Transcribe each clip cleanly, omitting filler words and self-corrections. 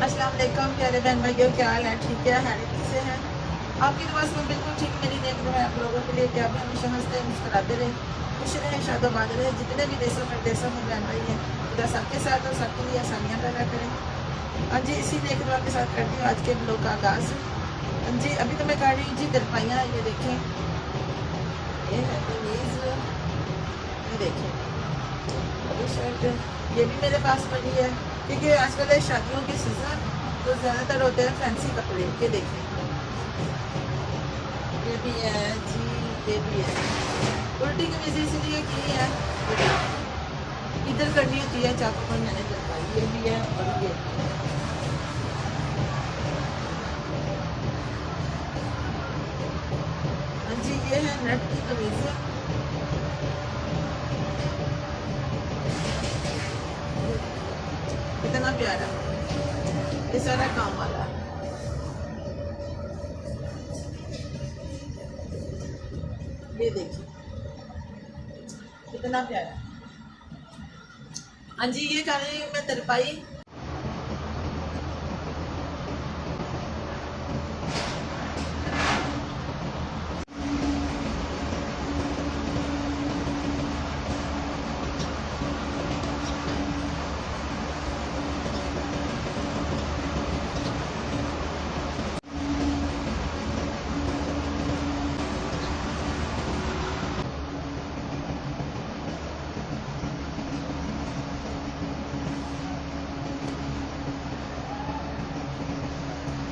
अस्सलाम वालेकुम प्यारे बहन भाइयों, क्या हाल है? ठीक है, हैरियत से हैं? आपकी दुआ से मैं बिल्कुल ठीक। मेरी नेक दुआ आप लोगों के लिए क्या भी हमेशा हंसते मुस्कुराते रहे, खुश रहे, शादोबाद रहे। जितने भी देशों में बहन भाई हैं, खुदा सबके साथ और सबके लिए आसानियाँ पैदा करें। हाँ जी, इसी नेक दुआ के साथ करती हूँ आज के ब्लॉग का आगाज़। हाँ जी, अभी तो मैं कर रही हूँ जी दरपाइयाँ। ये देखें, ये है कमीज़, ये देखें, ये शर्ट, ये भी मेरे पास पड़ी है क्योंकि आजकल है शादियों के सीज़न तो ज़्यादातर होते हैं फैंसी कपड़े। ये देखें, ये भी है जी, ये भी है। उल्टी कमीज इसलिए की है, इधर करनी होती है चाकू पर, मैंने करवाई। ये भी है और ये हाँ जी, ये है नेट की कमीज। कितना प्यारा, ये सारा काम वाला। ये देखिए कितना प्यारा। हाँ जी, ये कर रही हूँ मैं तरपाई।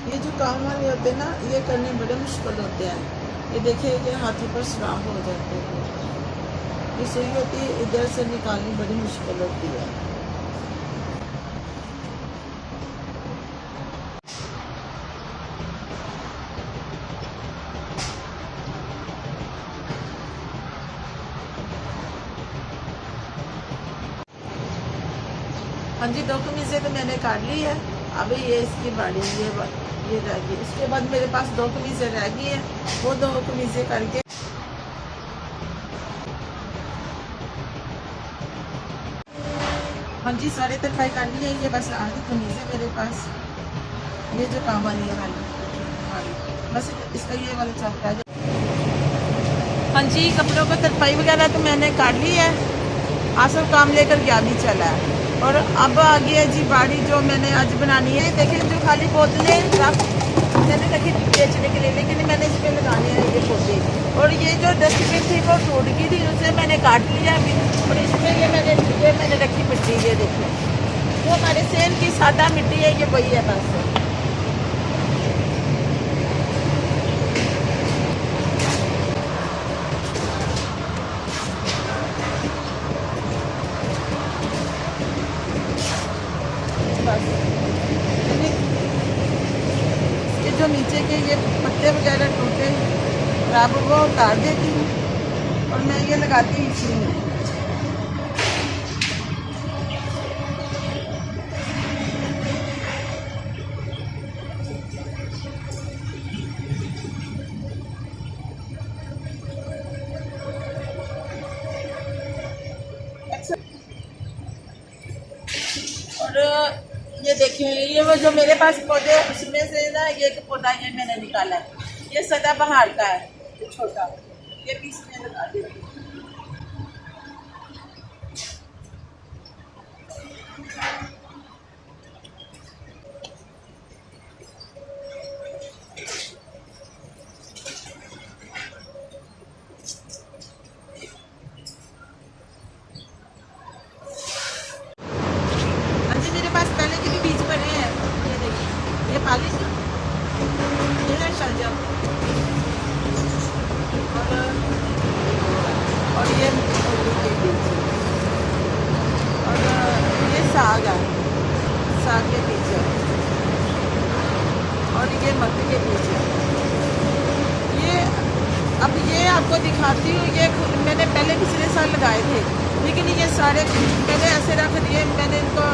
ये जो काम वाले होते हैं ना, ये करने बड़े मुश्किल होते हैं। ये देखिए, ये हाथों पर सराख हो जाते हैं। ये सुई होती है, इधर से निकालनी बड़ी मुश्किल होती है। हाँ जी, दो कमीज़ें तो मैंने काट ली है। अब ये इसकी बारी, ये रह गई। उसके बाद मेरे पास दो कमीज़ें रह गई हैं, वो दो कमीज़ें करके हाँ जी, सारे तरफाई कर ली है। ये बस आधी कमीज़ें मेरे पास, ये जो काम वाली है वाली, बस इसका ये वाला चौक रह गया। हाँ जी, कपड़ों को तरफाई वगैरह तो मैंने काट ली है। आसर काम लेकर गया भी चला है। और अब आ गई है जी बाड़ी जो मैंने आज बनानी है। देखिए, जो खाली बोतलें रख मैंने रखी बेचने के लिए, लेकिन मैंने इस पर लगाने हैं ये पौधे। और ये जो डस्टबिन थी वो टूट गई थी, उसे मैंने काट लिया अभी। और इसमें ये मैंने रखी मिट्टी। ये देखिए, जो हमारे सेल की सादा मिट्टी है, ये वही है बस। ये जो नीचे के ये पत्ते वगैरह टूटे खराब, वो उतार देती हूँ और मैं ये लगाती हूँ इसी में। और ये देखिए, ये वो जो मेरे पास पौधे उसमें से ना ये एक पौधा ये मैंने निकाला है। ये सदाबहार का है, ये छोटा, ये भी इसमें लगा देती हूँ। हाँ जी, मेरे पास पहले के भी बीज पड़े हैं। ये देखिए, ये पाली थी, ये है शाहजहाँ। और ये मूली के बीज, और ये साग है, साग के बीज है। और ये मक्के के बीज है। ये अब ये आपको दिखाती हूँ। ये मैंने पहले पिछले साल लगाए थे, लेकिन ये सारे मैंने ऐसे रख दिए। मैंने इनको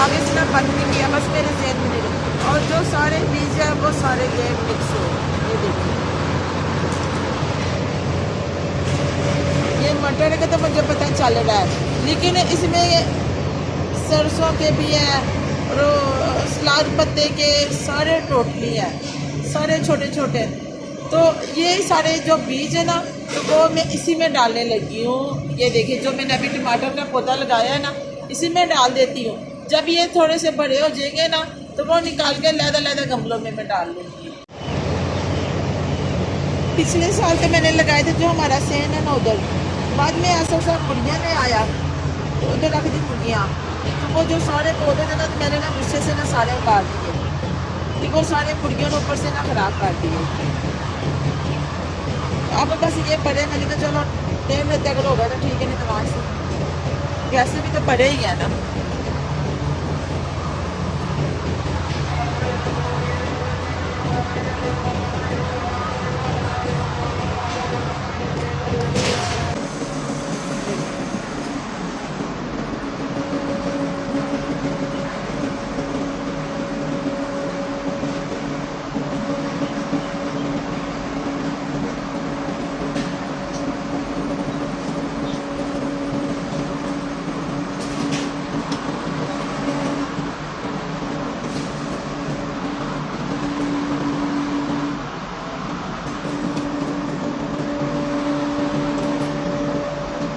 आगे से ना बंद नहीं किया, बस मेरे जेहन में नहीं रखा। और जो सारे बीज है वो सारे ये मिक्स हो। ये देखिए, ये मटर का तो मुझे पता चल रहा है, लेकिन इसमें सरसों के भी हैं और सलाद 4 पत्ते के सारे टोटली हैं, सारे छोटे छोटे। तो ये सारे जो बीज है ना, तो वो मैं इसी में डालने लगी हूँ। ये देखिए जो मैंने अभी टमाटर का पौधा लगाया है ना, इसी में डाल देती हूँ। जब ये थोड़े से बड़े हो जाएंगे ना, तो वो निकाल के लहदा गमलों में मैं डाल लूँगी। पिछले साल तो मैंने लगाए थे जो हमारा सेन है ना उधर, बाद में ऐसा सा मुर्गियाँ ने आया तो उधर रख दी मुर्गियाँ। तो वो जो सारे पौधे थे ना, तो मैंने ना गुस्से से ना सारे उतार दिए, कि वो सारे मुर्गियों ने ऊपर से ना ख़राब कर दिए। अब बस ये पड़े, मैंने कहा चलो टाइम रहते अगर होगा तो ठीक है, नहीं तो वहाँ से वैसे भी तो पड़े ही है ना।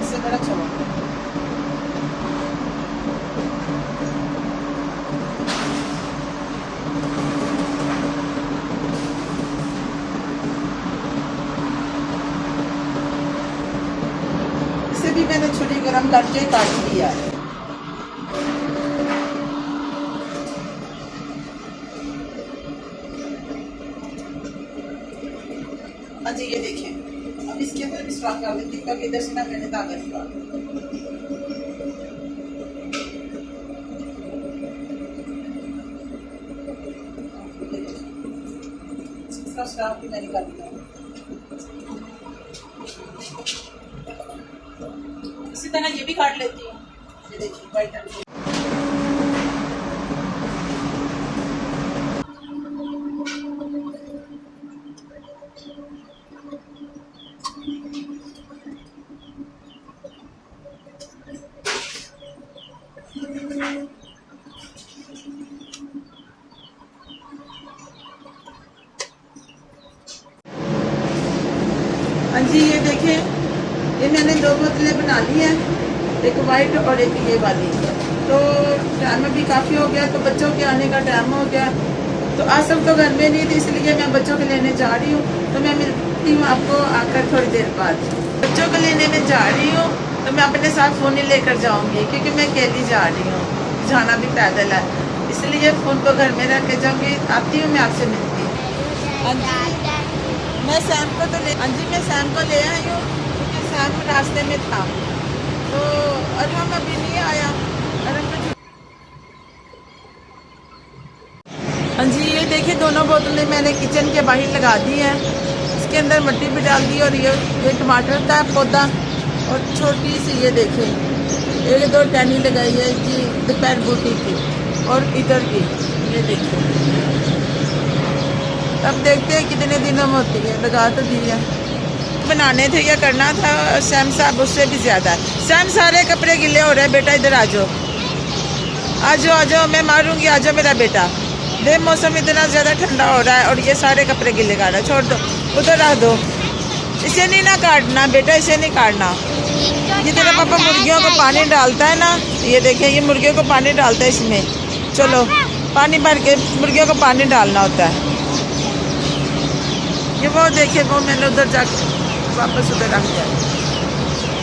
इससे बड़ा अच्छा होगा। इसे भी मैंने छुरी गरम करके काट दिया है। हाँ जी, ये देखिए अब इसके अंदर भी स्टॉक कर देती हूँ, इधर से ना मैंने धागा निकाल। इसका स्टॉक भी मैं निकाल दिया। इसी तरह ये भी काट लेती हूँ। ये देखिए वाइट। हाँ जी, ये देखिए ये मैंने 2 बोतलें बना ली हैं, एक वाइट और एक ये वाली। तो टाइम भी काफ़ी हो गया, तो बच्चों के आने का टाइम हो गया। तो आज सब तो घर में नहीं थी, इसलिए मैं बच्चों के लेने जा रही हूँ। तो मैं मिलती हूँ आपको आकर थोड़ी देर बाद। बच्चों को लेने में जा रही हूँ, तो मैं अपने साथ फ़ोन ही लेकर जाऊँगी, क्योंकि मैं अकेली जा रही हूँ, जाना भी पैदल है, इसलिए फ़ोन को घर में रख के जाऊँगी। आती हूँ, मैं आपसे मिलती हूँ। मैं सैम को तो ले, हाँ जी मैं सैम को ले आई हूँ, क्योंकि सैम रास्ते में था। तो अरहम अभी नहीं आया। हाँ जी, ये देखिए दोनों बोतलें मैंने किचन के बाहर लगा दी हैं। इसके अंदर मिट्टी भी डाल दी, और ये टमाटर का पौधा, और छोटी सी ये देखिए 1-2 टहनी लगाई है जी दोपहर बूटी की, और इधर की ये देखिए। अब देखते हैं कितने दिनों में होती है, लगा तो दी है। बनाने थे या करना था सैम साहब, उससे भी ज़्यादा। सैम सारे कपड़े गिले हो रहे हैं, बेटा इधर आ जाओ, आ जाओ आ जाओ, मैं मारूंगी, आ जाओ मेरा बेटा। देख मौसम इतना ज़्यादा ठंडा हो रहा है, और ये सारे कपड़े गिले कर रहा है। छोड़ दो, उधर रख दो, इसे नहीं ना काटना बेटा, इसे नहीं काटना। जितना पापा मुर्गियों को पानी डालता है ना, ये देखिए ये मुर्गियों को पानी डालता है इसमें। चलो पानी भर के मुर्गियों को पानी डालना होता है। ये वो देखिए, वो मैंने उधर जाकर वापस उधर रख दिया,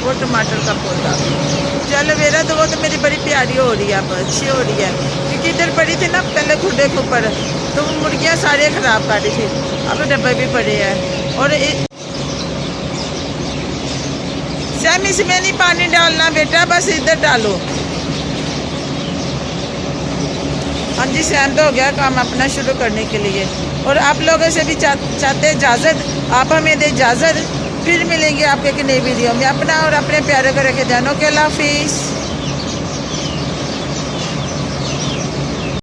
वो टमाटर का पौधा। चलो मेरा तो वो तो मेरी बड़ी प्यारी हो रही है, अब अच्छी हो रही है, क्योंकि इधर पड़ी थी ना पहले खुडे के ऊपर, तो वो मुर्गियाँ सारे ख़राब कर रही थी। अब डब्बे भी पड़े हैं। और सैम इसमें नहीं पानी डालना बेटा, बस इधर डालो। हाँ जी, सैम तो हो गया काम अपना शुरू करने के लिए। और आप लोगों से भी चाहते इजाज़त, आप हमें दे इजाज़त। फिर मिलेंगे आपके एक नई वीडियो में। अपना और अपने प्यारे को रखे ध्यान। ओके, अल्लाह हाफिज़।